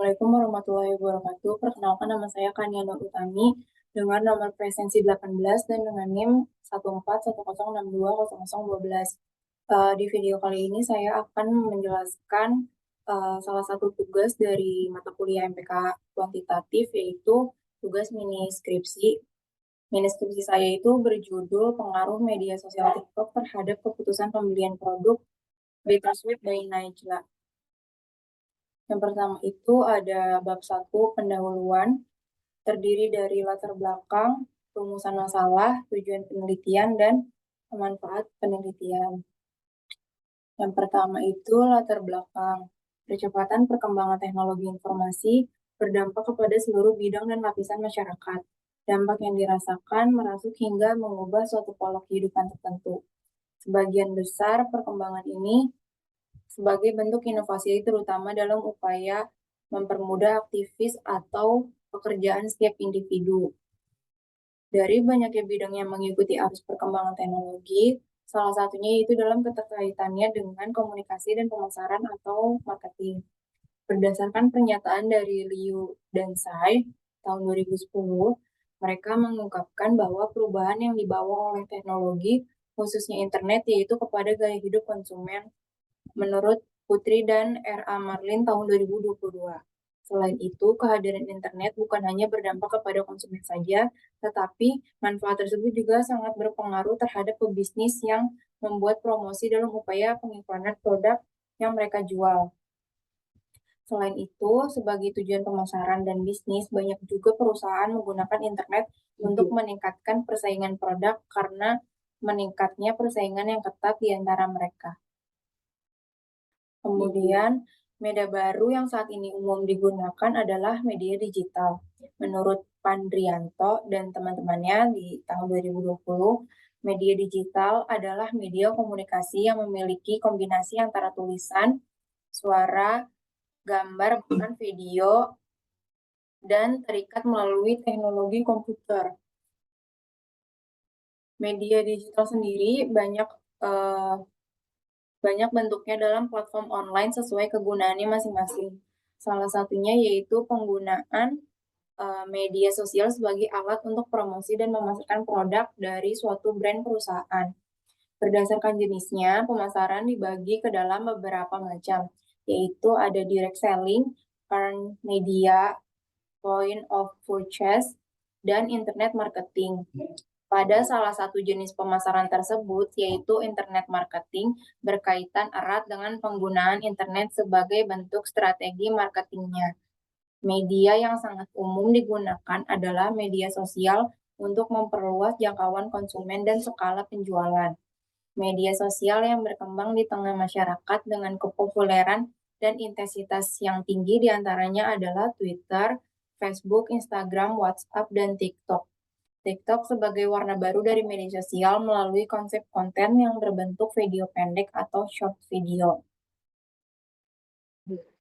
Assalamualaikum warahmatullahi wabarakatuh. Perkenalkan nama saya Kania Nur Utami dengan nomor presensi 18 dan dengan NIM 14106200012. Di video kali ini saya akan menjelaskan salah satu tugas dari mata kuliah MPK kuantitatif, yaitu tugas mini skripsi. Mini skripsi saya itu berjudul Pengaruh Media Sosial TikTok terhadap Keputusan Pembelian Produk Bittersweet by Najla. Yang pertama itu ada bab 1 pendahuluan, terdiri dari latar belakang, rumusan masalah, tujuan penelitian, dan manfaat penelitian. Yang pertama itu latar belakang. Percepatan perkembangan teknologi informasi berdampak kepada seluruh bidang dan lapisan masyarakat. Dampak yang dirasakan merasuk hingga mengubah suatu pola kehidupan tertentu. Sebagian besar perkembangan ini sebagai bentuk inovasi terutama dalam upaya mempermudah aktivis atau pekerjaan setiap individu. Dari banyaknya bidang yang mengikuti arus perkembangan teknologi, salah satunya yaitu dalam keterkaitannya dengan komunikasi dan pemasaran atau marketing. Berdasarkan pernyataan dari Liu dan Tsai tahun 2010, mereka mengungkapkan bahwa perubahan yang dibawa oleh teknologi, khususnya internet, yaitu kepada gaya hidup konsumen menurut Putri dan R.A. Marlin tahun 2022. Selain itu, kehadiran internet bukan hanya berdampak kepada konsumen saja, tetapi manfaat tersebut juga sangat berpengaruh terhadap pebisnis yang membuat promosi dalam upaya pengiklanan produk yang mereka jual. Selain itu, sebagai tujuan pemasaran dan bisnis, banyak juga perusahaan menggunakan internet untuk meningkatkan persaingan produk karena meningkatnya persaingan yang ketat di antara mereka. Kemudian, media baru yang saat ini umum digunakan adalah media digital. Menurut Pandrianto dan teman-temannya di tahun 2020, media digital adalah media komunikasi yang memiliki kombinasi antara tulisan, suara, gambar, bahkan video, dan terikat melalui teknologi komputer. Media digital sendiri banyak bentuknya dalam platform online sesuai kegunaannya masing-masing. Salah satunya yaitu penggunaan media sosial sebagai alat untuk promosi dan memasarkan produk dari suatu brand perusahaan. Berdasarkan jenisnya, pemasaran dibagi ke dalam beberapa macam, yaitu ada direct selling, earned media, point of purchase, dan internet marketing. Pada salah satu jenis pemasaran tersebut, yaitu internet marketing, berkaitan erat dengan penggunaan internet sebagai bentuk strategi marketingnya. Media yang sangat umum digunakan adalah media sosial untuk memperluas jangkauan konsumen dan skala penjualan. Media sosial yang berkembang di tengah masyarakat dengan kepopuleran dan intensitas yang tinggi diantaranya adalah Twitter, Facebook, Instagram, WhatsApp, dan TikTok. TikTok sebagai warna baru dari media sosial melalui konsep konten yang berbentuk video pendek atau short video.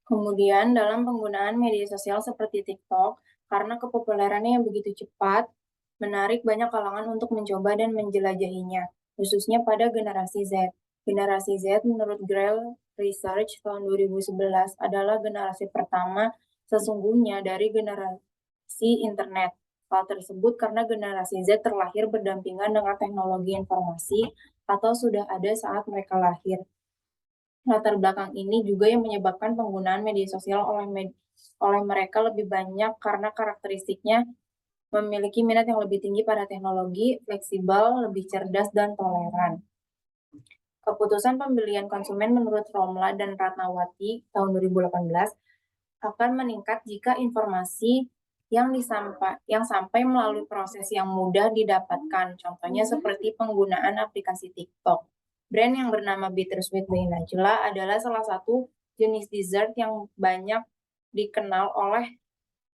Kemudian dalam penggunaan media sosial seperti TikTok, karena kepopulerannya yang begitu cepat, menarik banyak kalangan untuk mencoba dan menjelajahinya, khususnya pada generasi Z. Generasi Z menurut Grail Research tahun 2011 adalah generasi pertama sesungguhnya dari generasi internet. Hal tersebut karena generasi Z terlahir berdampingan dengan teknologi informasi atau sudah ada saat mereka lahir. Latar belakang ini juga yang menyebabkan penggunaan media sosial oleh mereka lebih banyak karena karakteristiknya memiliki minat yang lebih tinggi pada teknologi, fleksibel, lebih cerdas, dan toleran. Keputusan pembelian konsumen menurut Romla dan Ratnawati tahun 2018 akan meningkat jika informasi yang sampai melalui proses yang mudah didapatkan. Contohnya seperti penggunaan aplikasi TikTok. Brand yang bernama Bittersweet by Najla adalah salah satu jenis dessert yang banyak dikenal oleh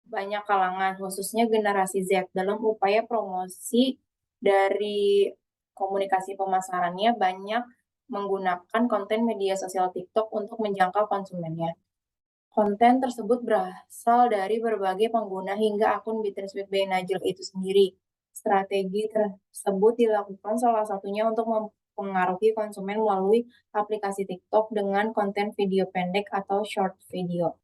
banyak kalangan, khususnya generasi Z. Dalam upaya promosi dari komunikasi pemasarannya, banyak menggunakan konten media sosial TikTok untuk menjangkau konsumennya. Konten tersebut berasal dari berbagai pengguna hingga akun Bittersweet by Najla itu sendiri. Strategi tersebut dilakukan salah satunya untuk mempengaruhi konsumen melalui aplikasi TikTok dengan konten video pendek atau short video.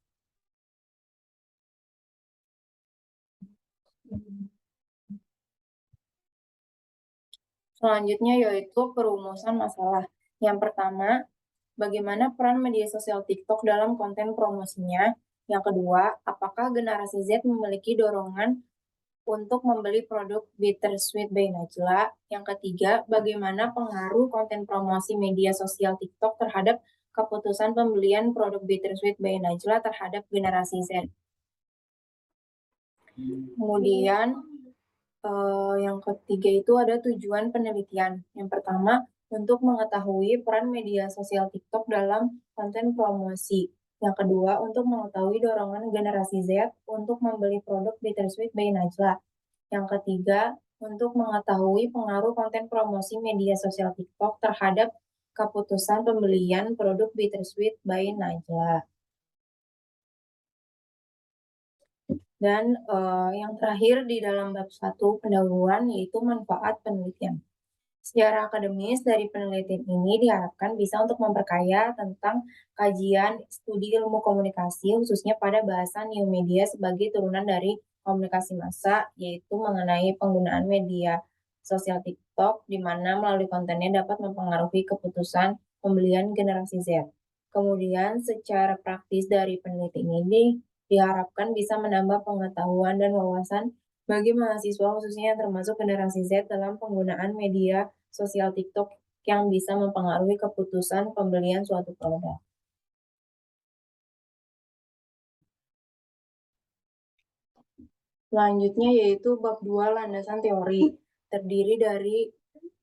Selanjutnya yaitu perumusan masalah. Yang pertama, bagaimana peran media sosial TikTok dalam konten promosinya? Yang kedua, apakah generasi Z memiliki dorongan untuk membeli produk Bittersweet by Najla? Yang ketiga, bagaimana pengaruh konten promosi media sosial TikTok terhadap keputusan pembelian produk Bittersweet by Najla terhadap generasi Z? Kemudian, yang ketiga itu ada tujuan penelitian. Yang pertama, untuk mengetahui peran media sosial TikTok dalam konten promosi. Yang kedua, untuk mengetahui dorongan generasi Z untuk membeli produk Bittersweet by Najla. Yang ketiga, untuk mengetahui pengaruh konten promosi media sosial TikTok terhadap keputusan pembelian produk Bittersweet by Najla. Dan yang terakhir di dalam bab 1 pendahuluan yaitu manfaat penelitian. Secara akademis dari penelitian ini diharapkan bisa untuk memperkaya tentang kajian studi ilmu komunikasi khususnya pada bahasan new media sebagai turunan dari komunikasi massa, yaitu mengenai penggunaan media sosial TikTok di mana melalui kontennya dapat mempengaruhi keputusan pembelian generasi Z. Kemudian secara praktis dari penelitian ini diharapkan bisa menambah pengetahuan dan wawasan bagi mahasiswa khususnya yang termasuk generasi Z dalam penggunaan media sosial TikTok yang bisa mempengaruhi keputusan pembelian suatu produk. Selanjutnya yaitu bab 2 landasan teori, terdiri dari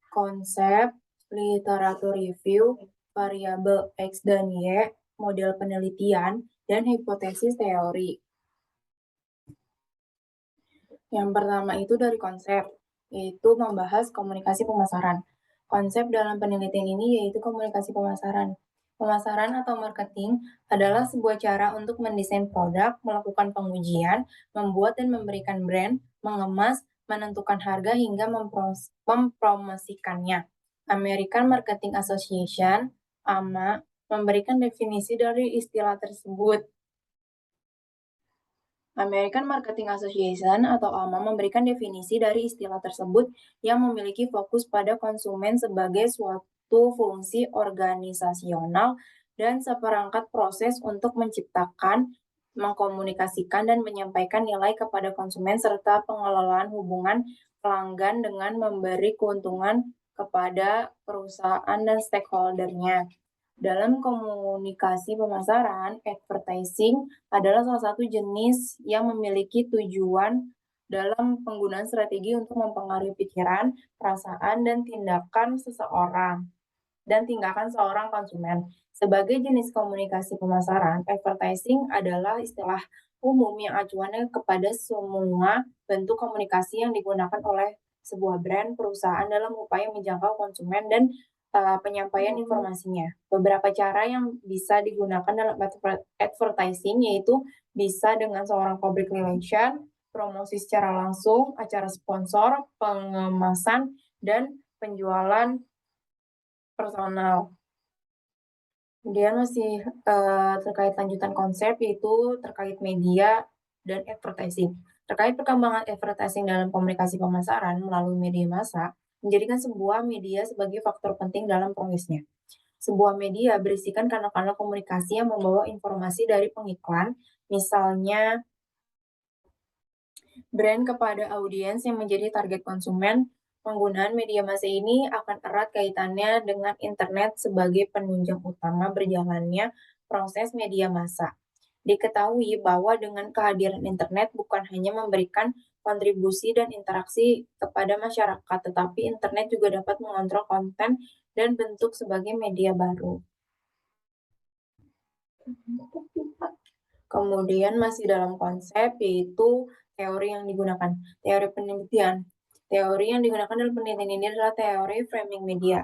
konsep, literatur review, variabel X dan Y, model penelitian, dan hipotesis teori. Yang pertama itu dari konsep, yaitu membahas komunikasi pemasaran. Konsep dalam penelitian ini yaitu komunikasi pemasaran. Pemasaran atau marketing adalah sebuah cara untuk mendesain produk, melakukan pengujian, membuat dan memberikan brand, mengemas, menentukan harga hingga mempromosikannya. American Marketing Association, AMA, memberikan definisi dari istilah tersebut. American Marketing Association atau AMA memberikan definisi dari istilah tersebut yang memiliki fokus pada konsumen sebagai suatu fungsi organisasional dan seperangkat proses untuk menciptakan, mengkomunikasikan, dan menyampaikan nilai kepada konsumen serta pengelolaan hubungan pelanggan dengan memberi keuntungan kepada perusahaan dan stakeholder-nya. Dalam komunikasi pemasaran, advertising adalah salah satu jenis yang memiliki tujuan dalam penggunaan strategi untuk mempengaruhi pikiran, perasaan, dan tindakan seorang konsumen. Sebagai jenis komunikasi pemasaran, advertising adalah istilah umum yang acuannya kepada semua bentuk komunikasi yang digunakan oleh sebuah brand, perusahaan dalam upaya menjangkau konsumen dan penyampaian informasinya. Beberapa cara yang bisa digunakan dalam advertising yaitu bisa dengan seorang public relation, promosi secara langsung, acara sponsor, pengemasan, dan penjualan personal. Kemudian masih terkait lanjutan konsep yaitu terkait media dan advertising. Terkait perkembangan advertising dalam komunikasi pemasaran melalui media massa, menjadikan sebuah media sebagai faktor penting dalam prosesnya. Sebuah media berisikan kanal-kanal komunikasi yang membawa informasi dari pengiklan, misalnya brand kepada audiens yang menjadi target konsumen. Penggunaan media massa ini akan erat kaitannya dengan internet sebagai penunjang utama berjalannya proses media massa. Diketahui bahwa dengan kehadiran internet bukan hanya memberikan kontribusi dan interaksi kepada masyarakat, tetapi internet juga dapat mengontrol konten dan bentuk sebagai media baru. Kemudian masih dalam konsep yaitu teori yang digunakan. Teori penelitian. Teori yang digunakan dalam penelitian ini adalah teori framing media.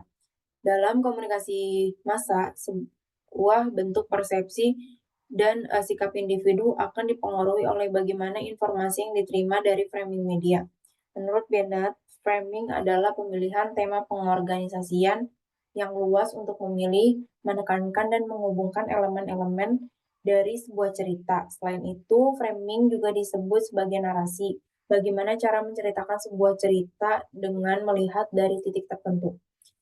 Dalam komunikasi massa, sebuah bentuk persepsi dan sikap individu akan dipengaruhi oleh bagaimana informasi yang diterima dari framing media. Menurut Bennett, framing adalah pemilihan tema pengorganisasian yang luas untuk memilih, menekankan, dan menghubungkan elemen-elemen dari sebuah cerita. Selain itu, framing juga disebut sebagai narasi. bagaimana cara menceritakan sebuah cerita dengan melihat dari titik tertentu.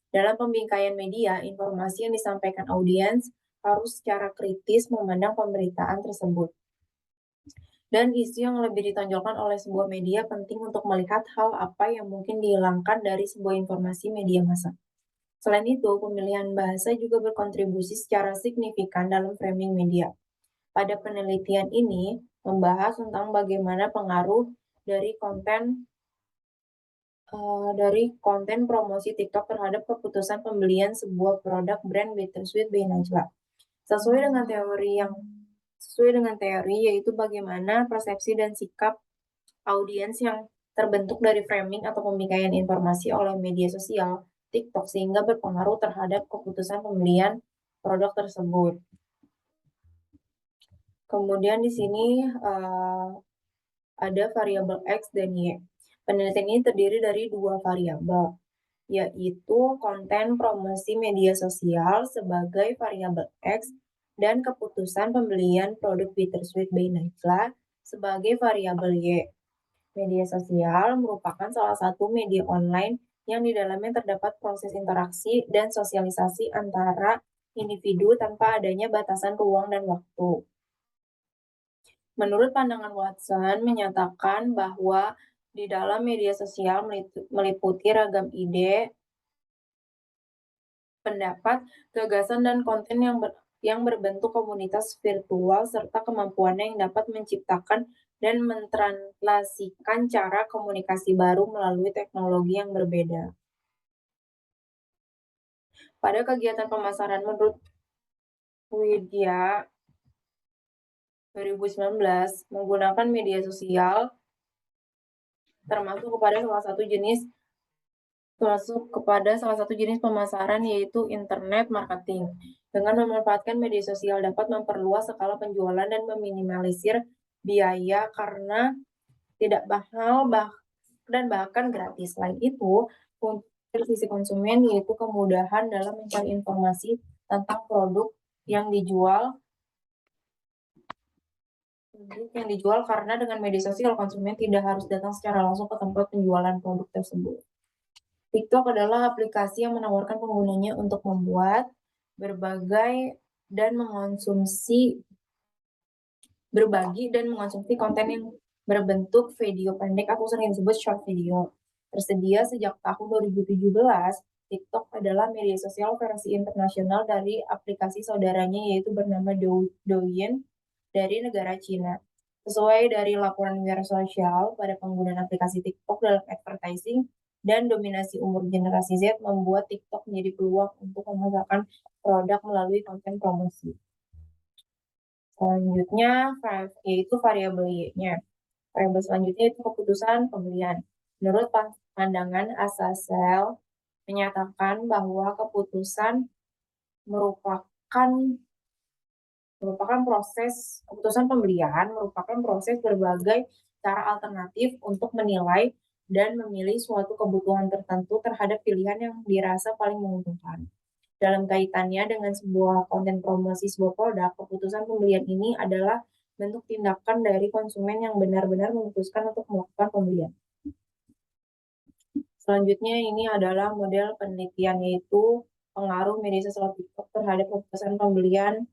Dalam pembingkaian media, informasi yang disampaikan audiens harus secara kritis memandang pemberitaan tersebut. Dan isu yang lebih ditonjolkan oleh sebuah media penting untuk melihat hal apa yang mungkin dihilangkan dari sebuah informasi media massa. Selain itu, pemilihan bahasa juga berkontribusi secara signifikan dalam framing media. Pada penelitian ini, membahas tentang bagaimana pengaruh dari konten promosi TikTok terhadap keputusan pembelian sebuah produk brand Bittersweet by Najla. Sesuai dengan teori yaitu bagaimana persepsi dan sikap audiens yang terbentuk dari framing atau pembingkaian informasi oleh media sosial TikTok sehingga berpengaruh terhadap keputusan pembelian produk tersebut. Kemudian di sini ada variabel X dan Y. Penelitian ini terdiri dari dua variabel, yaitu konten promosi media sosial sebagai variabel X dan keputusan pembelian produk Bittersweet by Najla sebagai variabel Y. Media sosial merupakan salah satu media online yang di dalamnya terdapat proses interaksi dan sosialisasi antara individu tanpa adanya batasan ruang dan waktu. Menurut pandangan Watson, menyatakan bahwa di dalam media sosial meliputi ragam ide, pendapat, gagasan, dan konten yang berbentuk komunitas virtual serta kemampuannya yang dapat menciptakan dan mentranslasikan cara komunikasi baru melalui teknologi yang berbeda. Pada kegiatan pemasaran menurut Widya 2019, menggunakan media sosial termasuk kepada salah satu jenis pemasaran yaitu internet marketing. Dengan memanfaatkan media sosial dapat memperluas skala penjualan dan meminimalisir biaya karena tidak mahal dan bahkan gratis. Selain itu, dari sisi konsumen yaitu kemudahan dalam mencari informasi tentang produk yang dijual karena dengan media sosial konsumen tidak harus datang secara langsung ke tempat penjualan produk tersebut. TikTok adalah aplikasi yang menawarkan penggunanya untuk membuat, berbagi dan mengonsumsi konten yang berbentuk video pendek atau sering disebut short video. Tersedia sejak tahun 2017, TikTok adalah media sosial versi internasional dari aplikasi saudaranya yaitu bernama Douyin dari negara Cina. Sesuai dari laporan Wira Sosial, pada penggunaan aplikasi TikTok dalam advertising dan dominasi umur generasi Z membuat TikTok menjadi peluang untuk memasarkan produk melalui konten promosi. Selanjutnya, yaitu variabel Y-nya. Variabel selanjutnya itu keputusan pembelian. Menurut pandangan Asasel, menyatakan bahwa keputusan keputusan pembelian merupakan proses berbagai cara alternatif untuk menilai dan memilih suatu kebutuhan tertentu terhadap pilihan yang dirasa paling menguntungkan. Dalam kaitannya dengan sebuah konten promosi sebuah produk, keputusan pembelian ini adalah bentuk tindakan dari konsumen yang benar-benar memutuskan untuk melakukan pembelian. Selanjutnya ini adalah model penelitian yaitu pengaruh media sosial TikTok terhadap keputusan pembelian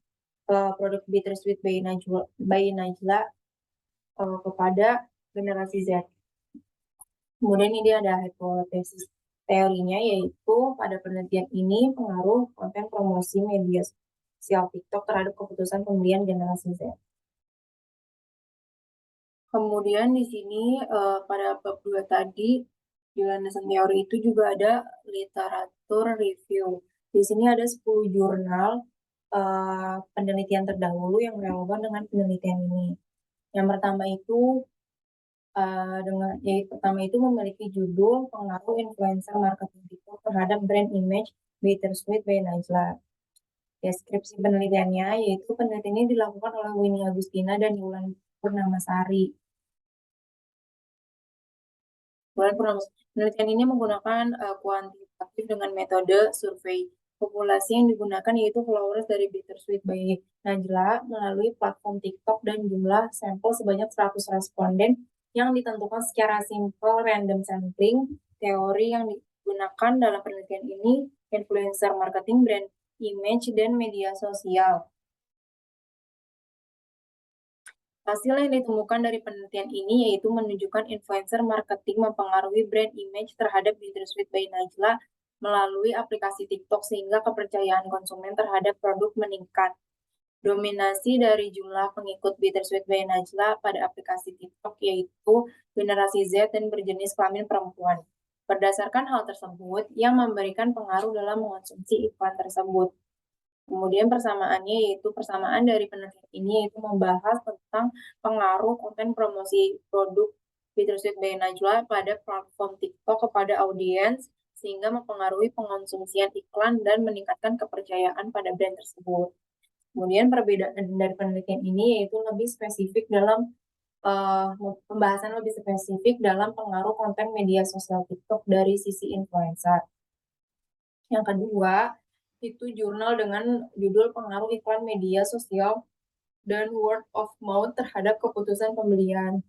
produk Bittersweet by Najla kepada generasi Z. Kemudian ini ada hipotesis teorinya yaitu pada penelitian ini pengaruh konten promosi media sosial TikTok terhadap keputusan pembelian generasi Z. Kemudian di sini pada bab 2 tadi di landasan teori itu juga ada literatur review. Di sini ada 10 jurnal penelitian terdahulu yang relevan dengan penelitian ini. Yang pertama itu memiliki judul pengaruh influencer marketing TikTok terhadap brand image Bittersweet by Najla. Deskripsi penelitiannya yaitu penelitian ini dilakukan oleh Winnie Agustina dan Wulan Purnamasari. Penelitian ini menggunakan kuantitatif dengan metode survei. Populasi yang digunakan yaitu followers dari Bittersweet by Najla melalui platform TikTok dan jumlah sampel sebanyak 100 responden yang ditentukan secara simple random sampling. Teori yang digunakan dalam penelitian ini influencer marketing, brand image, dan media sosial. Hasil yang ditemukan dari penelitian ini yaitu menunjukkan influencer marketing mempengaruhi brand image terhadap Bittersweet by Najla melalui aplikasi TikTok sehingga kepercayaan konsumen terhadap produk meningkat. Dominasi dari jumlah pengikut Bittersweet by Najla pada aplikasi TikTok yaitu generasi Z dan berjenis kelamin perempuan. Berdasarkan hal tersebut, yang memberikan pengaruh dalam mengonsumsi iklan tersebut. Kemudian persamaannya yaitu persamaan dari penelitian ini yaitu membahas tentang pengaruh konten promosi produk Bittersweet by Najwa pada platform TikTok kepada audiens sehingga mempengaruhi pengonsumsian iklan dan meningkatkan kepercayaan pada brand tersebut. Kemudian perbedaan dari penelitian ini yaitu lebih spesifik dalam pembahasan lebih spesifik dalam pengaruh konten media sosial TikTok dari sisi influencer. Yang kedua, itu jurnal dengan judul pengaruh iklan media sosial dan word of mouth terhadap keputusan pembelian.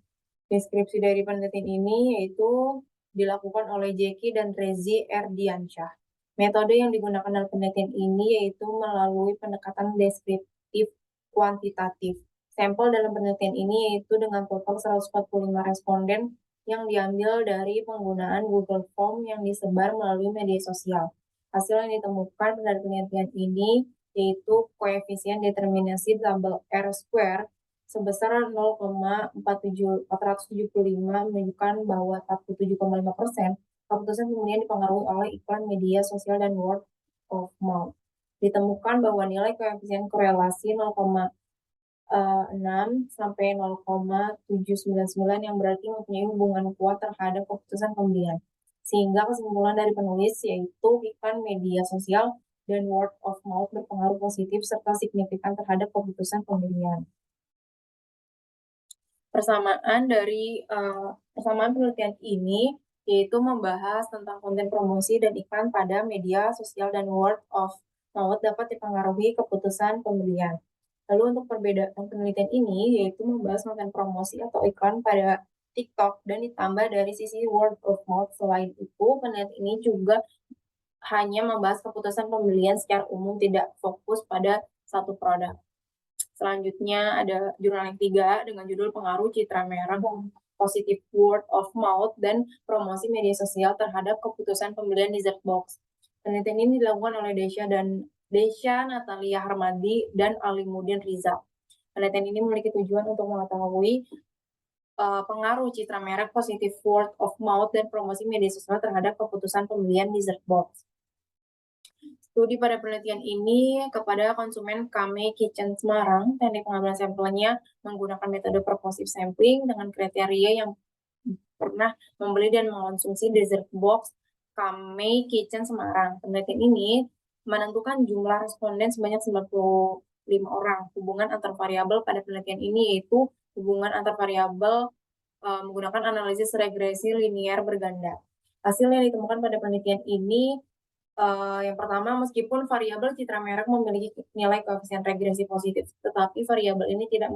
Deskripsi dari penelitian ini yaitu dilakukan oleh Jeki dan Rezi Erdiansyah. Metode yang digunakan dalam penelitian ini yaitu melalui pendekatan deskriptif kuantitatif. Sampel dalam penelitian ini yaitu dengan total 145 responden yang diambil dari penggunaan Google Form yang disebar melalui media sosial. Hasil yang ditemukan dari penelitian ini yaitu koefisien determinasi double R square sebesar 0,475 menunjukkan bahwa 47,5% keputusan kemudian dipengaruhi oleh iklan media sosial dan word of mouth. Ditemukan bahwa nilai koefisien korelasi 0,6 sampai 0,799 yang berarti mempunyai hubungan kuat terhadap keputusan pembelian. Sehingga kesimpulan dari penulis yaitu iklan media sosial dan word of mouth berpengaruh positif serta signifikan terhadap keputusan pembelian. Persamaan penelitian ini yaitu membahas tentang konten promosi dan iklan pada media sosial dan word of mouth dapat dipengaruhi keputusan pembelian. Lalu untuk perbedaan penelitian ini yaitu membahas konten promosi atau iklan pada TikTok dan ditambah dari sisi word of mouth. Selain itu, penelitian ini juga hanya membahas keputusan pembelian secara umum, tidak fokus pada satu produk. Selanjutnya ada jurnal yang ketiga dengan judul pengaruh citra merah positif word of mouth dan promosi media sosial terhadap keputusan pembelian dessert box. Penelitian ini dilakukan oleh Desya Natalia Harmadi dan Alimuddin Rizal. Penelitian ini memiliki tujuan untuk mengetahui pengaruh citra merek positif word of mouth dan promosi media sosial terhadap keputusan pembelian dessert box. Studi pada penelitian ini kepada konsumen Kame Kitchen Semarang, teknik pengambilan sampelnya menggunakan metode purposive sampling dengan kriteria yang pernah membeli dan mengonsumsi dessert box Kame Kitchen Semarang. Penelitian ini menentukan jumlah responden sebanyak 95 orang. Hubungan antar variabel pada penelitian ini yaitu hubungan antar variabel menggunakan analisis regresi linear berganda. Hasil yang ditemukan pada penelitian ini yang pertama, meskipun variabel citra merek memiliki nilai koefisien regresi positif, tetapi variabel ini tidak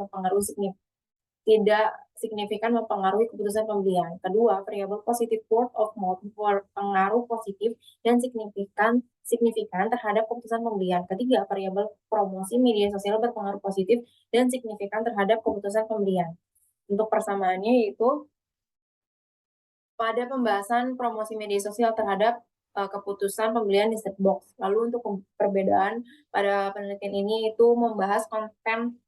signifikan mempengaruhi keputusan pembelian. Kedua, variabel positif word of mouth berpengaruh positif dan signifikan terhadap keputusan pembelian. Ketiga, variabel promosi media sosial berpengaruh positif dan signifikan terhadap keputusan pembelian. Untuk persamaannya yaitu pada pembahasan promosi media sosial terhadap keputusan pembelian di set box. Lalu untuk perbedaan pada penelitian ini itu membahas konten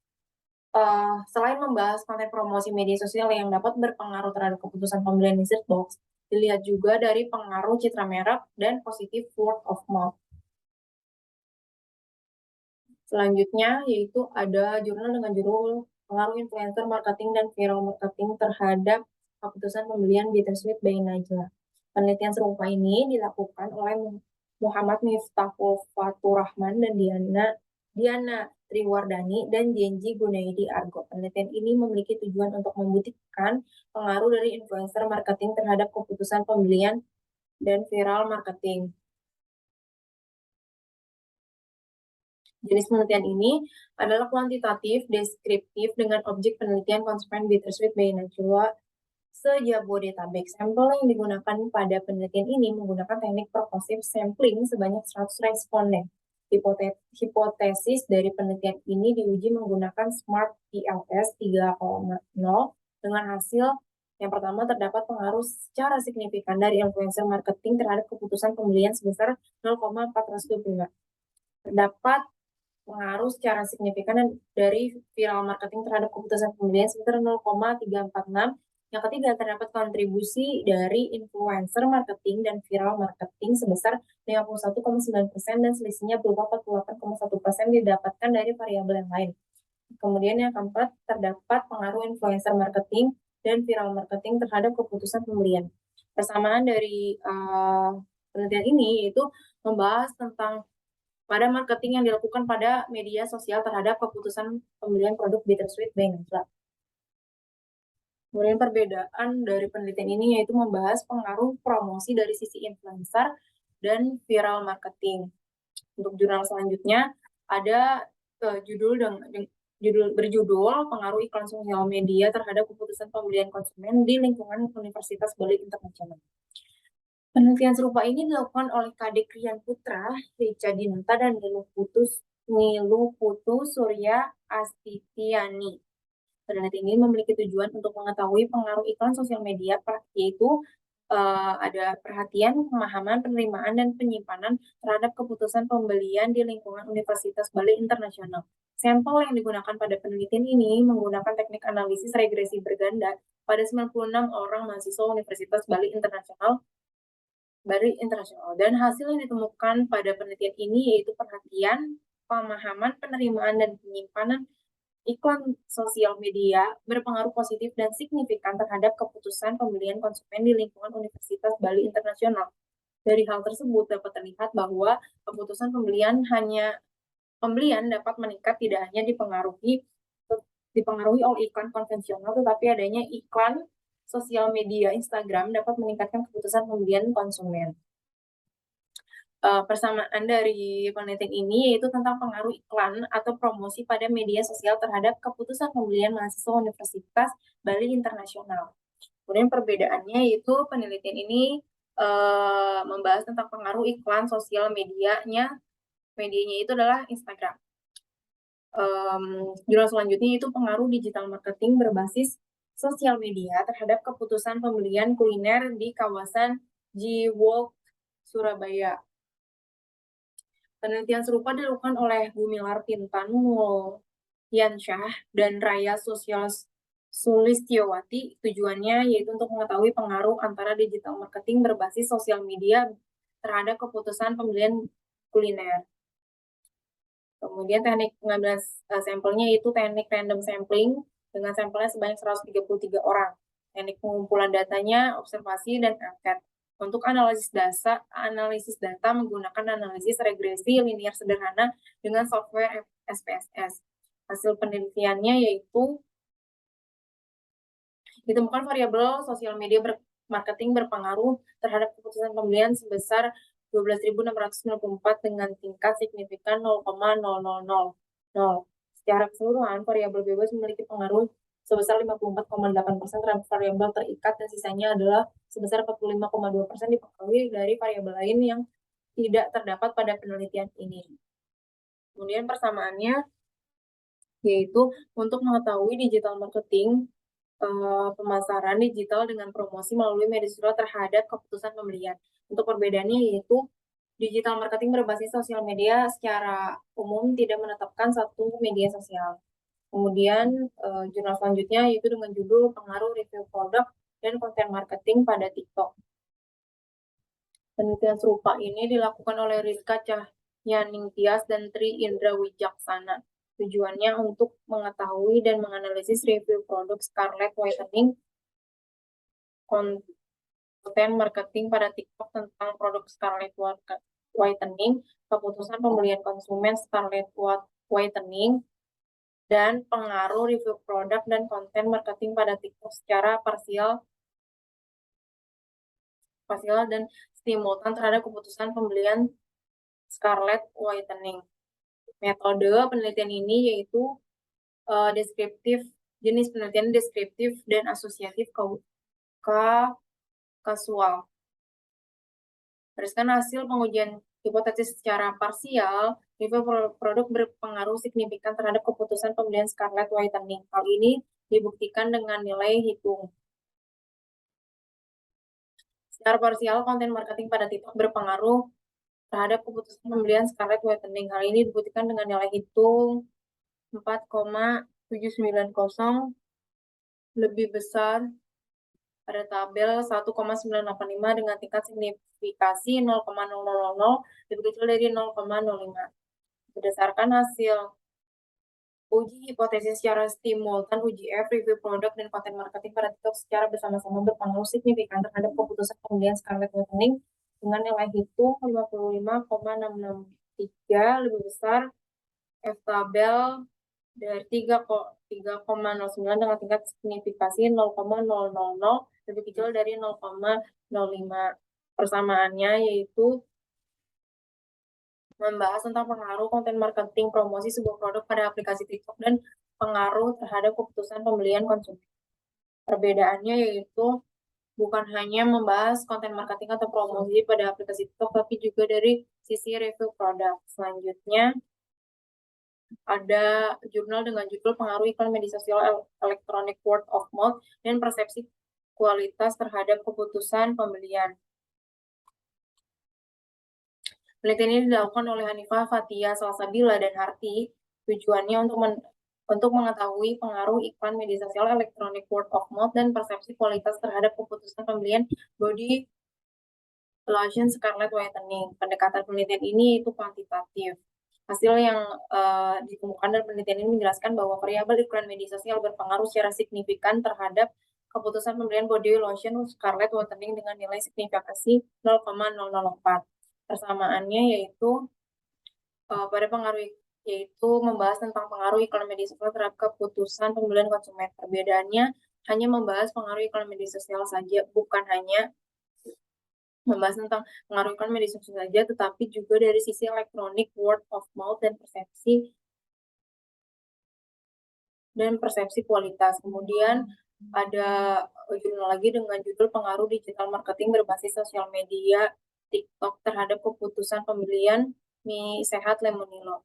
selain membahas konten promosi media sosial yang dapat berpengaruh terhadap keputusan pembelian di set box, dilihat juga dari pengaruh citra merek dan positif word of mouth. Selanjutnya yaitu ada jurnal dengan judul pengaruh influencer marketing dan viral marketing terhadap keputusan pembelian Bittersweet by Najla. Penelitian serupa ini dilakukan oleh Muhammad Miftahul Faturrahman dan Diana Triwardani dan Jenji Gunaidi Argo. Penelitian ini memiliki tujuan untuk membuktikan pengaruh dari influencer marketing terhadap keputusan pembelian dan viral marketing. Jenis penelitian ini adalah kuantitatif, deskriptif dengan objek penelitian konsumen Bittersweet by Najwa se-Jabodetabek. Sampel yang digunakan pada penelitian ini menggunakan teknik pervasive sampling sebanyak 100 responden. Hipotesis dari penelitian ini diuji menggunakan Smart TLS 3.0 dengan hasil yang pertama, terdapat pengaruh secara signifikan dari influencer marketing terhadap keputusan pembelian sebesar 0,425. Terdapat pengaruh secara signifikan dari viral marketing terhadap keputusan pembelian sebesar 0,346. Yang ketiga, terdapat kontribusi dari influencer marketing dan viral marketing sebesar 51,9% dan selisihnya berupa 48,1% didapatkan dari variabel yang lain. Kemudian yang keempat, terdapat pengaruh influencer marketing dan viral marketing terhadap keputusan pembelian. Persamaan dari penelitian ini yaitu membahas tentang pada marketing yang dilakukan pada media sosial terhadap keputusan pembelian produk Bittersweet by Najla. Kemudian perbedaan dari penelitian ini yaitu membahas pengaruh promosi dari sisi influencer dan viral marketing. Untuk jurnal selanjutnya ada judul berjudul pengaruh iklan sosial media terhadap keputusan pembelian konsumen di lingkungan Universitas Bali Internasional. Penelitian serupa ini dilakukan oleh Kadek Rian Putra, Rica Dinata, dan Nilu Putu Surya Astitiani. Penelitian ini memiliki tujuan untuk mengetahui pengaruh iklan sosial media, yaitu ada perhatian, pemahaman, penerimaan, dan penyimpanan terhadap keputusan pembelian di lingkungan Universitas Bali Internasional. Sampel yang digunakan pada penelitian ini menggunakan teknik analisis regresi berganda pada 96 orang mahasiswa Universitas Bali Internasional dan hasil yang ditemukan pada penelitian ini yaitu perhatian, pemahaman, penerimaan, dan penyimpanan iklan sosial media berpengaruh positif dan signifikan terhadap keputusan pembelian konsumen di lingkungan Universitas Bali Internasional. Dari hal tersebut dapat terlihat bahwa keputusan pembelian dapat meningkat tidak hanya dipengaruhi oleh iklan konvensional, tetapi adanya iklan sosial media Instagram dapat meningkatkan keputusan pembelian konsumen. Persamaan dari penelitian ini yaitu tentang pengaruh iklan atau promosi pada media sosial terhadap keputusan pembelian mahasiswa Universitas Bali Internasional. Kemudian perbedaannya yaitu penelitian ini membahas tentang pengaruh iklan sosial medianya itu adalah Instagram. Jurnal selanjutnya yaitu pengaruh digital marketing berbasis sosial media terhadap keputusan pembelian kuliner di kawasan G-Walk Surabaya. Penelitian serupa dilakukan oleh Gumilar Pintan Mulyansyah dan Raya Sosial Sulistyowati. Tujuannya yaitu untuk mengetahui pengaruh antara digital marketing berbasis sosial media terhadap keputusan pembelian kuliner. Kemudian teknik pengambilan sampelnya yaitu teknik random sampling dengan sampelnya sebanyak 133 orang. Teknik pengumpulan datanya, observasi, dan angket. Untuk analisis data menggunakan analisis regresi linear sederhana dengan software SPSS. Hasil penelitiannya yaitu ditemukan variabel sosial media marketing berpengaruh terhadap keputusan pembelian sebesar 12.694 dengan tingkat signifikan 0,0000. Secara keseluruhan, variabel bebas memiliki pengaruh sebesar 54,8% terhadap variabel terikat dan sisanya adalah sebesar 45,2% dipengaruhi dari variabel lain yang tidak terdapat pada penelitian ini. Kemudian persamaannya yaitu untuk mengetahui digital marketing, pemasaran digital dengan promosi melalui media sosial terhadap keputusan pembelian. Untuk perbedaannya yaitu digital marketing berbasis sosial media secara umum tidak menetapkan satu media sosial. Kemudian jurnal selanjutnya yaitu dengan judul pengaruh review produk dan konten marketing pada TikTok. Penelitian serupa ini dilakukan oleh Rizka Cahyaningtyas dan Tri Indra Wijaksana. Tujuannya untuk mengetahui dan menganalisis review produk Scarlett Whitening konten marketing pada TikTok tentang produk Scarlett Whitening, keputusan pembelian konsumen Scarlett Whitening, dan pengaruh review produk dan konten marketing pada TikTok secara parsial dan simultan terhadap keputusan pembelian Scarlett Whitening. Metode penelitian ini yaitu jenis penelitian deskriptif dan asosiatif kasual. Berdasarkan hasil pengujian hipotesis secara parsial, review produk berpengaruh signifikan terhadap keputusan pembelian Scarlett Whitening. Hal ini dibuktikan dengan nilai hitung. Secara parsial, konten marketing pada TikTok berpengaruh terhadap keputusan pembelian Scarlett Whitening. Hal ini dibuktikan dengan nilai hitung 4,790 lebih besar pada tabel 1,985 dengan tingkat signifikasi 0,000 lebih kecil dari 0,05. Berdasarkan hasil uji hipotesis secara simultan, uji F, review produk, dan konten marketing pada TikTok secara bersama-sama berpengaruh signifikan terhadap keputusan pembelian Scarlett Whitening dengan nilai hitung 55,663 lebih besar F tabel dari 3,09 dengan tingkat signifikasi 0,000 lebih kecil dari 0,05. Persamaannya yaitu membahas tentang pengaruh konten marketing promosi sebuah produk pada aplikasi TikTok dan pengaruh terhadap keputusan pembelian konsumen. Perbedaannya yaitu bukan hanya membahas konten marketing atau promosi pada aplikasi TikTok, tapi juga dari sisi review produk. Selanjutnya, ada jurnal dengan judul Pengaruh Iklan Media Sosial Electronic Word of Mouth dan Persepsi Kualitas Terhadap Keputusan Pembelian. Penelitian ini dilakukan oleh Hanifah, Fathia, Salsabila, dan Harti. Tujuannya untuk mengetahui pengaruh iklan media sosial, electronic word of mouth, dan persepsi kualitas terhadap keputusan pembelian body lotion Scarlett Whitening. Pendekatan penelitian ini itu kuantitatif. Hasil yang ditemukan dalam penelitian ini menjelaskan bahwa variabel iklan media sosial berpengaruh secara signifikan terhadap keputusan pembelian body lotion Scarlett Whitening dengan nilai signifikasi 0,004. Persamaannya yaitu pada pengaruh yaitu membahas tentang pengaruh iklan media sosial terhadap keputusan pembelian konsumen. Perbedaannya hanya membahas pengaruh iklan media sosial saja, bukan hanya membahas tentang pengaruh iklan media sosial saja, tetapi juga dari sisi elektronik, word of mouth, dan persepsi kualitas. Kemudian ada jurnal lagi dengan judul Pengaruh Digital Marketing Berbasis Sosial Media TikTok terhadap keputusan pembelian mie sehat Lemonilo.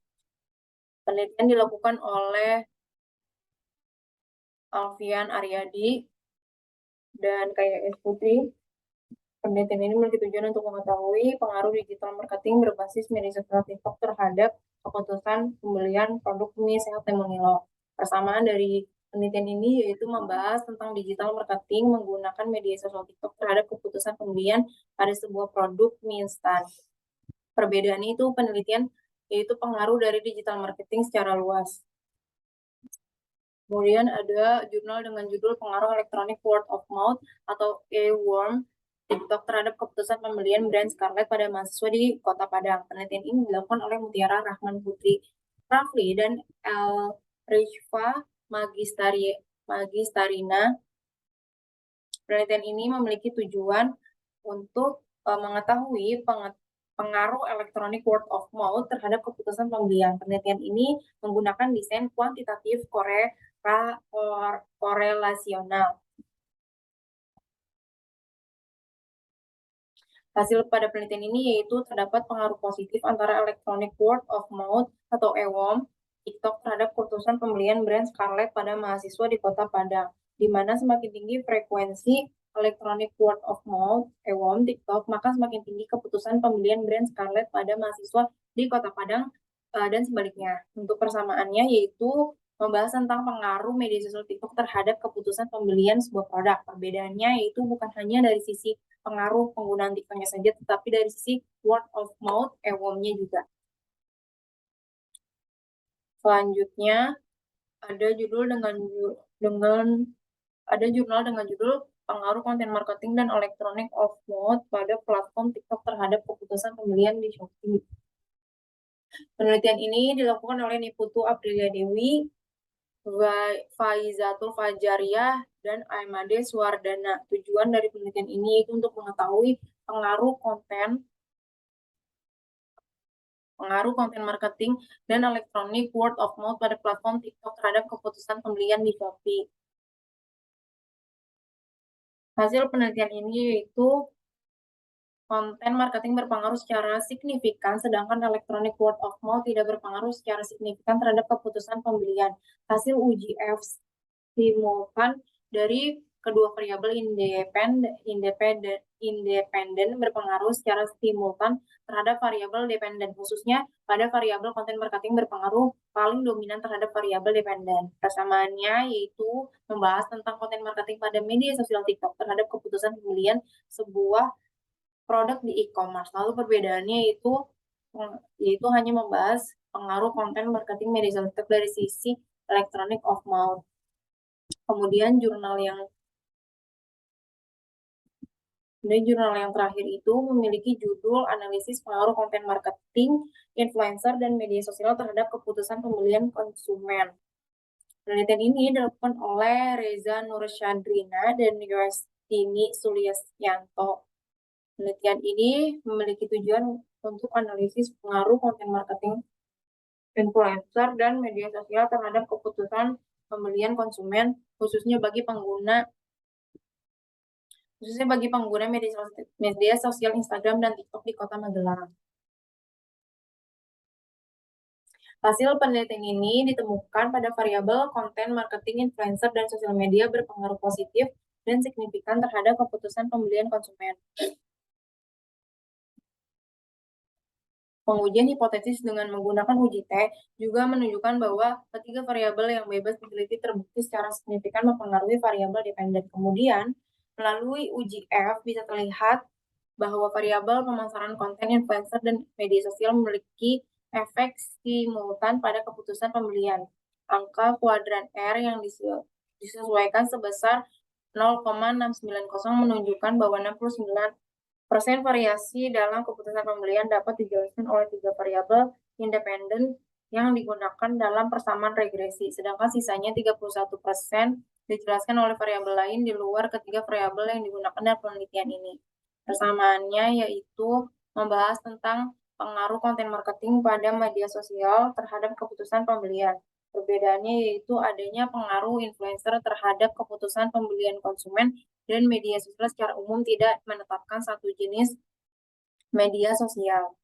Penelitian dilakukan oleh Alfian Aryadi dan KYS Putri. Penelitian ini memiliki tujuan untuk mengetahui pengaruh digital marketing berbasis media sosial TikTok terhadap keputusan pembelian produk mie sehat Lemonilo. Persamaan dari penelitian ini yaitu membahas tentang digital marketing menggunakan media sosial TikTok terhadap keputusan pembelian pada sebuah produk mie instan. Perbedaan itu penelitian yaitu pengaruh dari digital marketing secara luas. Kemudian ada jurnal dengan judul Pengaruh Electronic Word of Mouth atau eWorm TikTok terhadap keputusan pembelian brand Scarlett pada mahasiswa di Kota Padang. Penelitian ini dilakukan oleh Mutiara Rahman Putri Rafli dan Rishfa Magistarina. Penelitian ini memiliki tujuan untuk mengetahui pengaruh electronic word of mouth terhadap keputusan pembelian. Penelitian ini menggunakan desain kuantitatif korelasional. Hasil pada penelitian ini yaitu terdapat pengaruh positif antara electronic word of mouth atau EWOM TikTok terhadap keputusan pembelian brand Scarlett pada mahasiswa di Kota Padang, di mana semakin tinggi frekuensi electronic word of mouth EWOM TikTok, maka semakin tinggi keputusan pembelian brand Scarlett pada mahasiswa di Kota Padang dan sebaliknya. Untuk persamaannya yaitu membahas tentang pengaruh media sosial TikTok terhadap keputusan pembelian sebuah produk. Perbedaannya yaitu bukan hanya dari sisi pengaruh penggunaan TikToknya saja, tetapi dari sisi word of mouth EWOM-nya juga. Selanjutnya ada jurnal dengan judul Pengaruh Konten Marketing dan Electronic of Mouth pada platform TikTok terhadap keputusan pembelian di Shopee. Penelitian ini dilakukan oleh Niputu Aprilia Dewi, Faizatul Fajariyah, dan Aimade Suwardana. Tujuan dari penelitian ini itu untuk mengetahui pengaruh konten marketing dan electronic word of mouth pada platform TikTok terhadap keputusan pembelian di Shopee. Hasil penelitian ini yaitu konten marketing berpengaruh secara signifikan, sedangkan electronic word of mouth tidak berpengaruh secara signifikan terhadap keputusan pembelian. Hasil uji F simultan dari kedua variabel independen berpengaruh secara simultan terhadap variabel dependen, khususnya pada variabel konten marketing berpengaruh paling dominan terhadap variabel dependen. Persamaannya yaitu membahas tentang konten marketing pada media sosial TikTok terhadap keputusan pembelian sebuah produk di e-commerce. Lalu perbedaannya yaitu hanya membahas pengaruh konten marketing media sosial TikTok dari sisi electronic of mouth. Kemudian jurnal yang terakhir itu memiliki judul analisis pengaruh konten marketing, influencer, dan media sosial terhadap keputusan pembelian konsumen. Penelitian ini dilakukan oleh Reza Nursyadrina dan Yustini Sulistianto. Penelitian ini memiliki tujuan untuk analisis pengaruh konten marketing, influencer, dan media sosial terhadap keputusan pembelian konsumen, khususnya bagi pengguna media sosial Instagram dan TikTok di Kota Magelang. Hasil penelitian ini ditemukan pada variabel konten marketing, influencer, dan sosial media berpengaruh positif dan signifikan terhadap keputusan pembelian konsumen. Pengujian hipotesis dengan menggunakan uji T juga menunjukkan bahwa ketiga variabel yang bebas diteliti terbukti secara signifikan mempengaruhi variabel dependen. Kemudian, melalui uji F bisa terlihat bahwa variabel pemasaran konten, influencer, dan media sosial memiliki efek simultan pada keputusan pembelian. Angka kuadran R yang disesuaikan sebesar 0,690 menunjukkan bahwa 69% variasi dalam keputusan pembelian dapat dijelaskan oleh 3 variabel independen yang digunakan dalam persamaan regresi, sedangkan sisanya 31% dijelaskan oleh variabel lain di luar ketiga variabel yang digunakan dalam penelitian ini. Persamaannya yaitu membahas tentang pengaruh konten marketing pada media sosial terhadap keputusan pembelian. Perbedaannya yaitu adanya pengaruh influencer terhadap keputusan pembelian konsumen dan media sosial secara umum tidak menetapkan satu jenis media sosial.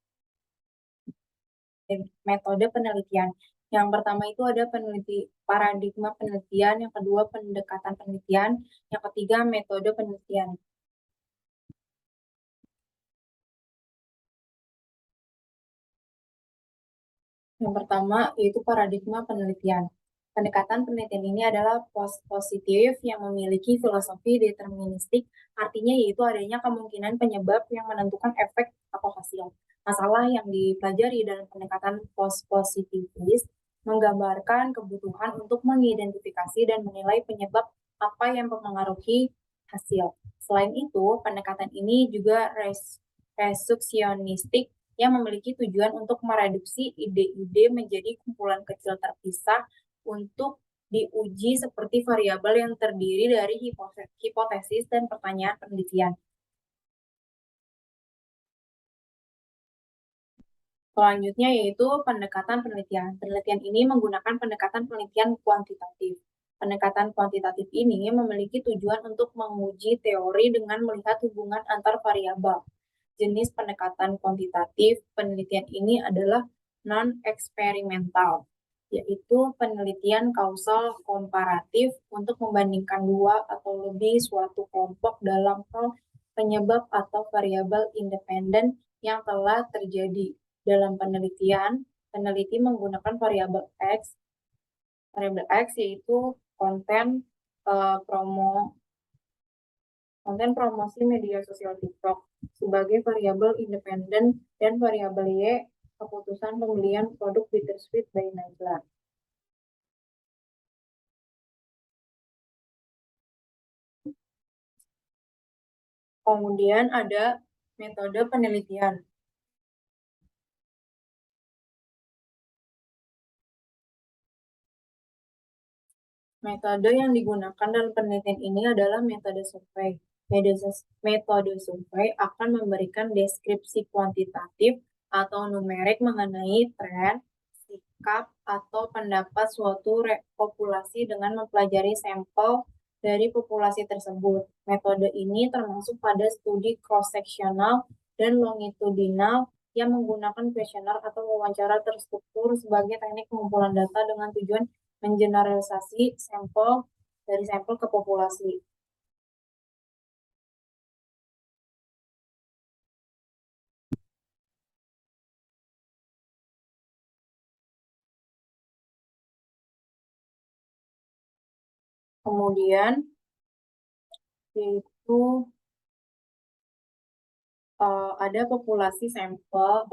Metode penelitian. Yang pertama itu ada paradigma penelitian, yang kedua pendekatan penelitian, yang ketiga metode penelitian. Yang pertama yaitu paradigma penelitian. Pendekatan penelitian ini adalah positif yang memiliki filosofi deterministik, artinya yaitu adanya kemungkinan penyebab yang menentukan efek atau hasil. Masalah yang dipelajari dalam pendekatan positivis menggambarkan kebutuhan untuk mengidentifikasi dan menilai penyebab apa yang mempengaruhi hasil. Selain itu, pendekatan ini juga reduksionistik yang memiliki tujuan untuk mereduksi ide-ide menjadi kumpulan kecil terpisah untuk diuji seperti variabel yang terdiri dari hipotesis dan pertanyaan penelitian. Selanjutnya yaitu pendekatan penelitian. Penelitian ini menggunakan pendekatan penelitian kuantitatif. Pendekatan kuantitatif ini memiliki tujuan untuk menguji teori dengan melihat hubungan antar variabel. Jenis pendekatan kuantitatif penelitian ini adalah non-eksperimental, yaitu penelitian kausal komparatif untuk membandingkan dua atau lebih suatu kelompok dalam hal penyebab atau variabel independen yang telah terjadi. Dalam penelitian, peneliti menggunakan variabel X. Variabel X yaitu konten promosi media sosial TikTok sebagai variabel independen dan variabel Y keputusan pembelian produk Bittersweet by Najla. Kemudian ada metode penelitian. Metode yang digunakan dalam penelitian ini adalah metode survei. Metode survei akan memberikan deskripsi kuantitatif atau numerik mengenai tren, sikap, atau pendapat suatu populasi dengan mempelajari sampel dari populasi tersebut. Metode ini termasuk pada studi cross-sectional dan longitudinal yang menggunakan kuesioner atau wawancara terstruktur sebagai teknik pengumpulan data dengan tujuan mengeneralisasi sampel dari sampel ke populasi. Kemudian yaitu ada populasi sampel,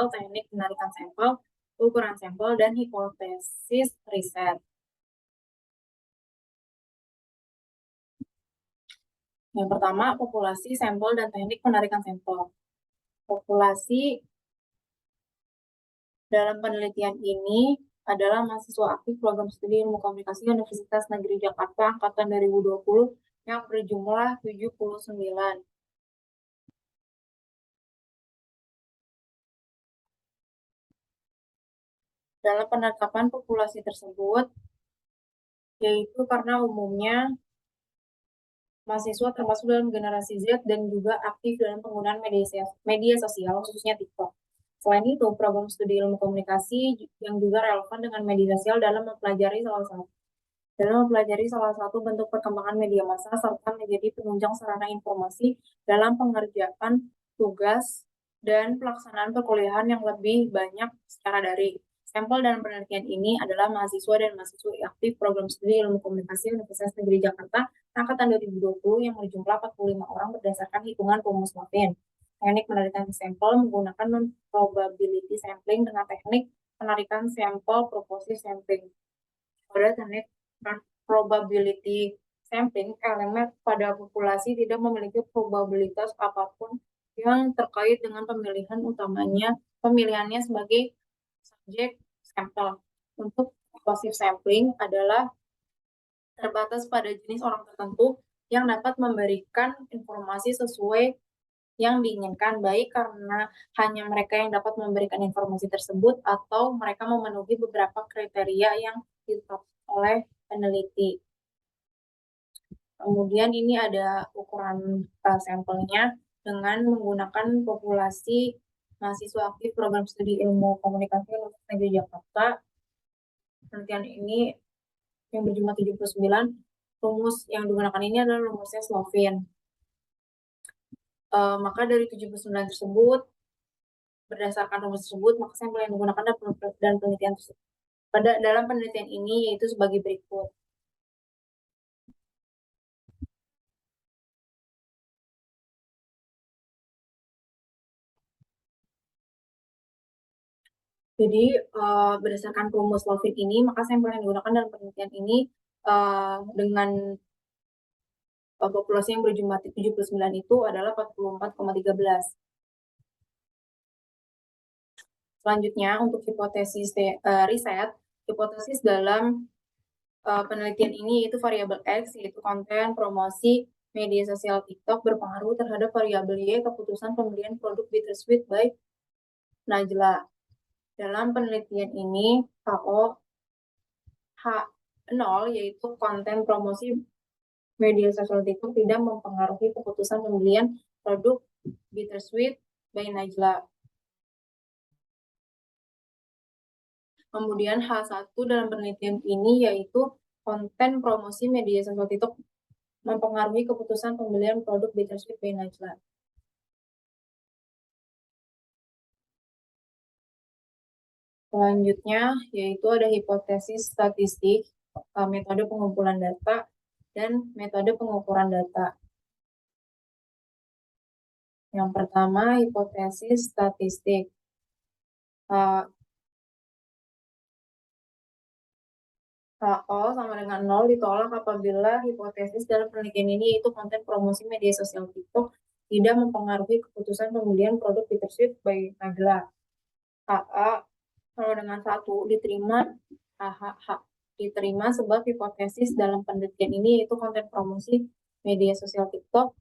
teknik penarikan sampel, ukuran sampel, dan hipotesis riset. Yang pertama, populasi sampel dan teknik penarikan sampel. Populasi dalam penelitian ini adalah mahasiswa aktif program studi ilmu komunikasi Universitas Negeri Jakarta angkatan 2020 yang berjumlah 79. Dalam penetapan populasi tersebut, yaitu karena umumnya mahasiswa termasuk dalam generasi Z dan juga aktif dalam penggunaan media sosial, khususnya TikTok. Selain itu, program studi ilmu komunikasi yang juga relevan dengan media sosial dalam mempelajari salah satu bentuk perkembangan media massa serta menjadi penunjang sarana informasi dalam pengerjaan tugas dan pelaksanaan perkuliahan yang lebih banyak secara daring. Sampel dalam penelitian ini adalah mahasiswa dan mahasiswi aktif program studi ilmu komunikasi Universitas Negeri Jakarta angkatan 2020 yang berjumlah 45 orang berdasarkan hitungan rumus Levin. Teknik penarikan sampel menggunakan probability sampling dengan teknik penarikan sampel proporsi sampling. Pada teknik probability sampling, elemen pada populasi tidak memiliki probabilitas apapun yang terkait dengan pemilihannya sebagai subjek sampel. Untuk positive sampling adalah terbatas pada jenis orang tertentu yang dapat memberikan informasi sesuai yang diinginkan, baik karena hanya mereka yang dapat memberikan informasi tersebut atau mereka memenuhi beberapa kriteria yang ditetapkan oleh peneliti. Kemudian ini ada ukuran sampelnya dengan menggunakan populasi mahasiswa aktif program studi ilmu komunikasi Universitas Negeri Jakarta. Penelitian ini yang berjumlah 79, rumus yang digunakan ini adalah rumusnya Slovin. Maka dari 79 tersebut, berdasarkan rumus tersebut, maka sampel yang digunakan dan penelitian tersebut. Dalam penelitian ini yaitu sebagai berikut. Jadi berdasarkan rumus Lovin ini, maka sampel yang digunakan dalam penelitian ini dengan populasi yang berjumlah 79 itu adalah 44,13. Selanjutnya, untuk hipotesis riset, hipotesis dalam penelitian ini yaitu variabel X, yaitu konten promosi media sosial TikTok berpengaruh terhadap variabel Y, keputusan pembelian produk Bittersweet by Najla. Dalam penelitian ini, H0 yaitu konten promosi media sosial TikTok tidak mempengaruhi keputusan pembelian produk Bittersweet by Najla. Kemudian H1 dalam penelitian ini yaitu konten promosi media sosial TikTok mempengaruhi keputusan pembelian produk Bittersweet by Najla. Selanjutnya yaitu ada hipotesis statistik, metode pengumpulan data, dan metode pengukuran data. Yang pertama, hipotesis statistik. HO sama dengan 0 ditolak apabila hipotesis dalam penelitian ini yaitu konten promosi media sosial TikTok tidak mempengaruhi keputusan pembelian produk Bittersweet by Najla. HA sama dengan 1 diterima diterima sebab hipotesis dalam penelitian ini yaitu konten promosi media sosial TikTok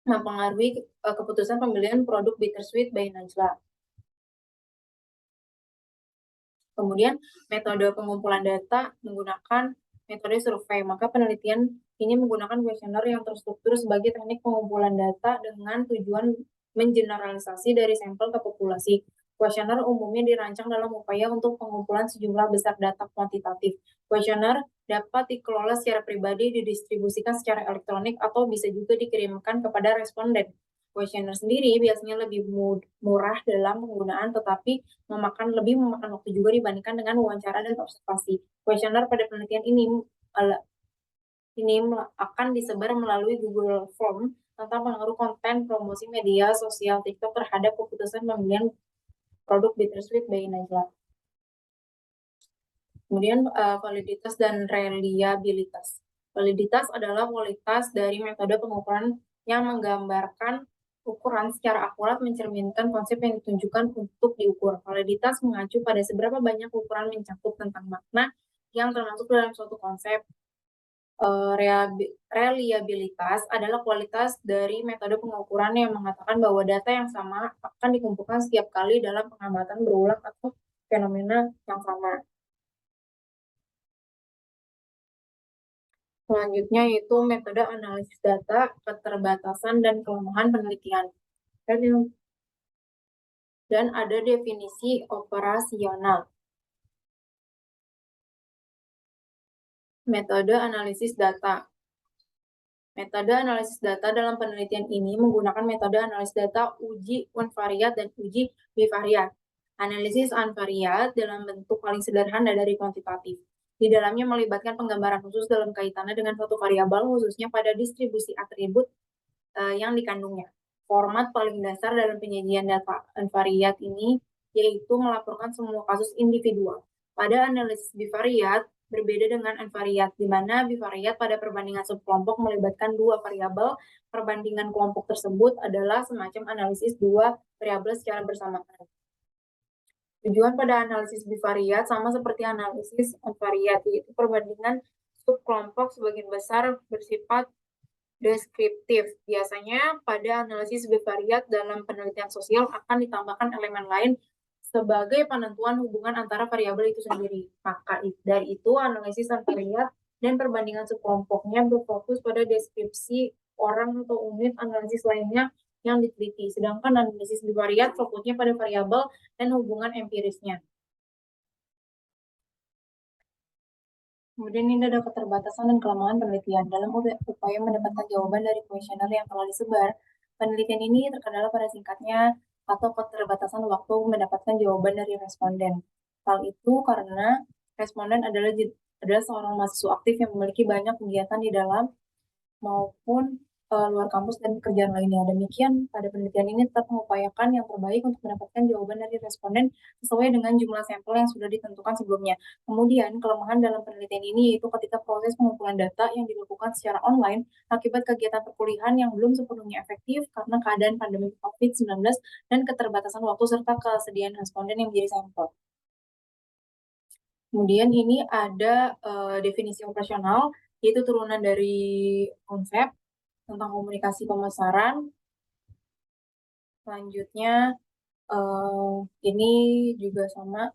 mempengaruhi keputusan pembelian produk Bittersweet by Najla. Kemudian metode pengumpulan data menggunakan metode survei. Maka penelitian ini menggunakan kuesioner yang terstruktur sebagai teknik pengumpulan data dengan tujuan mengeneralisasi dari sampel ke populasi. Kuesioner umumnya dirancang dalam upaya untuk pengumpulan sejumlah besar data kuantitatif. Kuesioner dapat dikelola secara pribadi, didistribusikan secara elektronik, atau bisa juga dikirimkan kepada responden. Kuesioner sendiri biasanya lebih murah dalam penggunaan, tetapi lebih memakan waktu juga dibandingkan dengan wawancara dan observasi. Kuesioner pada penelitian ini akan disebar melalui Google Form tentang pengaruh konten promosi media sosial TikTok terhadap keputusan pembelian produk Bittersweet by Najla. Kemudian validitas dan reliabilitas. Validitas adalah kualitas dari metode pengukuran yang menggambarkan ukuran secara akurat mencerminkan konsep yang ditunjukkan untuk diukur. Validitas mengacu pada seberapa banyak ukuran mencakup tentang makna yang termasuk dalam suatu konsep. Reliabilitas adalah kualitas dari metode pengukuran yang mengatakan bahwa data yang sama akan dikumpulkan setiap kali dalam pengamatan berulang atau fenomena yang sama. Selanjutnya yaitu metode analisis data, keterbatasan, dan kelemahan penelitian. Dan ada definisi operasional. Metode analisis data. Metode analisis data dalam penelitian ini menggunakan metode analisis data uji unvariat dan uji bivariat. Analisis unvariat dalam bentuk paling sederhana dari kuantitatif. Di dalamnya melibatkan penggambaran khusus dalam kaitannya dengan suatu variabel, khususnya pada distribusi atribut yang dikandungnya. Format paling dasar dalam penyajian data unvariat ini yaitu melaporkan semua kasus individual. Pada analisis bivariat, berbeda dengan unvariat, di mana bivariat pada perbandingan subkelompok melibatkan dua variabel. Perbandingan kelompok tersebut adalah semacam analisis dua variabel secara bersamaan. Tujuan pada analisis bivariat sama seperti analisis unvariat, yaitu perbandingan subkelompok sebagian besar bersifat deskriptif. Biasanya pada analisis bivariat dalam penelitian sosial akan ditambahkan elemen lain sebagai penentuan hubungan antara variabel itu sendiri. Maka dari itu analisis unvariat dan perbandingan subkelompoknya berfokus pada deskripsi orang atau unit analisis lainnya yang diteliti. Sedangkan analisis bivariat fokusnya pada variabel dan hubungan empirisnya. Kemudian ini ada keterbatasan dan kelemahan penelitian. Dalam upaya mendapatkan jawaban dari kuesioner yang telah disebar, penelitian ini terkendala pada singkatnya atau keterbatasan waktu mendapatkan jawaban dari responden. Hal itu karena responden adalah seorang mahasiswa aktif yang memiliki banyak kegiatan di dalam maupun luar kampus dan pekerjaan lainnya. Demikian, pada penelitian ini tetap mengupayakan yang terbaik untuk mendapatkan jawaban dari responden sesuai dengan jumlah sampel yang sudah ditentukan sebelumnya. Kemudian, kelemahan dalam penelitian ini yaitu ketika proses pengumpulan data yang dilakukan secara online akibat kegiatan perkuliahan yang belum sepenuhnya efektif karena keadaan pandemi COVID-19 dan keterbatasan waktu serta kesediaan responden yang menjadi sampel. Kemudian ini ada definisi operasional, yaitu turunan dari konsep tentang komunikasi pemasaran. Selanjutnya ini juga sama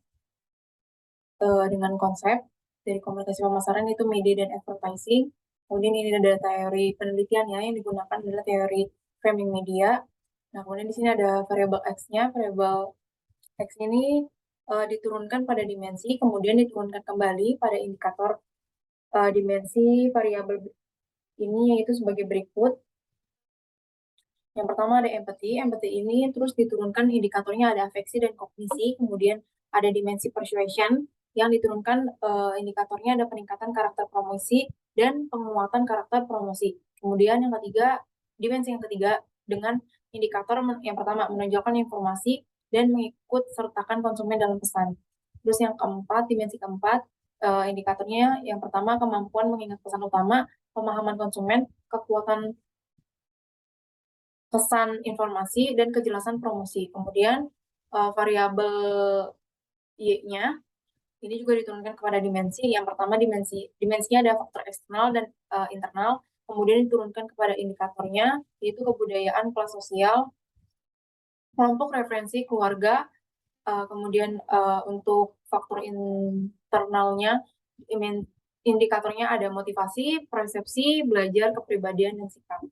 dengan konsep dari komunikasi pemasaran, itu media dan advertising. Kemudian ini ada teori penelitiannya yang digunakan adalah teori framing media. Nah, kemudian di sini ada variabel X-nya. Variabel X ini diturunkan pada dimensi, kemudian diturunkan kembali pada indikator dimensi variabel ini, yaitu sebagai berikut. Yang pertama ada empathy. Empathy ini terus diturunkan indikatornya ada afeksi dan kognisi, kemudian ada dimensi persuasion yang diturunkan indikatornya ada peningkatan karakter promosi dan penguatan karakter promosi. Kemudian yang ketiga, dimensi yang ketiga dengan indikator yang pertama menonjolkan informasi dan mengikut sertakan konsumen dalam pesan. Terus yang keempat, dimensi keempat, indikatornya yang pertama kemampuan mengingat pesan utama, pemahaman konsumen, kekuatan pesan informasi, dan kejelasan promosi. Kemudian variabel Y-nya ini juga diturunkan kepada dimensi. Yang pertama dimensinya ada faktor eksternal dan internal. Kemudian diturunkan kepada indikatornya, yaitu kebudayaan, kelas sosial, kelompok referensi, keluarga. Kemudian untuk faktor internalnya indikatornya ada motivasi, persepsi, belajar, kepribadian, dan sikap.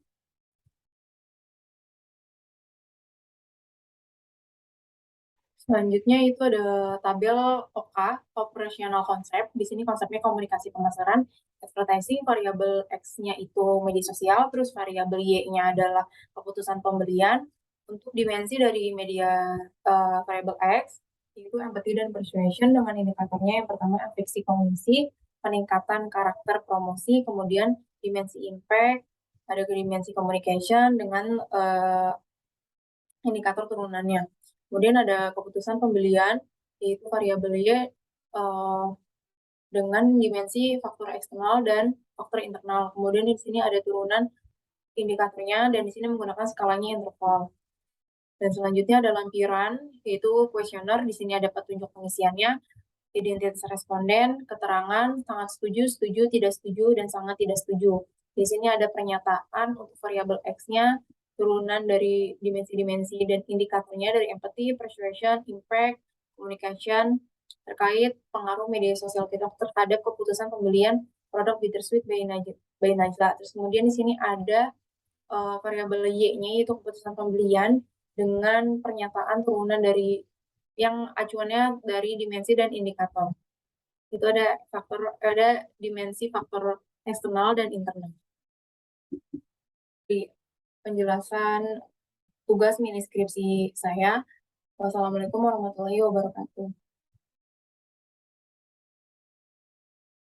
Selanjutnya itu ada tabel OKA, Operational Concept. Di sini konsepnya komunikasi pemasaran, advertising, variabel X-nya itu media sosial, terus variabel Y-nya adalah keputusan pembelian. Untuk dimensi dari media variabel X, itu empathy dan persuasion dengan indikatornya yang pertama afeksi kognisi, peningkatan karakter promosi, kemudian dimensi impact, ada dimensi communication dengan indikator turunannya. Kemudian ada keputusan pembelian, yaitu variabelnya dengan dimensi faktor eksternal dan faktor internal. Kemudian di sini ada turunan indikatornya dan di sini menggunakan skalanya interval. Dan selanjutnya ada lampiran, yaitu kuesioner. Di sini ada petunjuk pengisiannya, identitas responden, keterangan, sangat setuju, setuju, tidak setuju, dan sangat tidak setuju. Di sini ada pernyataan untuk variabel X-nya, turunan dari dimensi-dimensi dan indikatornya dari empathy, persuasion, impact, communication, terkait pengaruh media sosial kita terhadap keputusan pembelian produk Bittersweet by Najla. Terus kemudian di sini ada variabel Y-nya yaitu keputusan pembelian dengan pernyataan turunan dari yang acuannya dari dimensi dan indikator. Itu ada dimensi faktor eksternal dan internal. Di penjelasan tugas mini skripsi saya. Wassalamualaikum warahmatullahi wabarakatuh.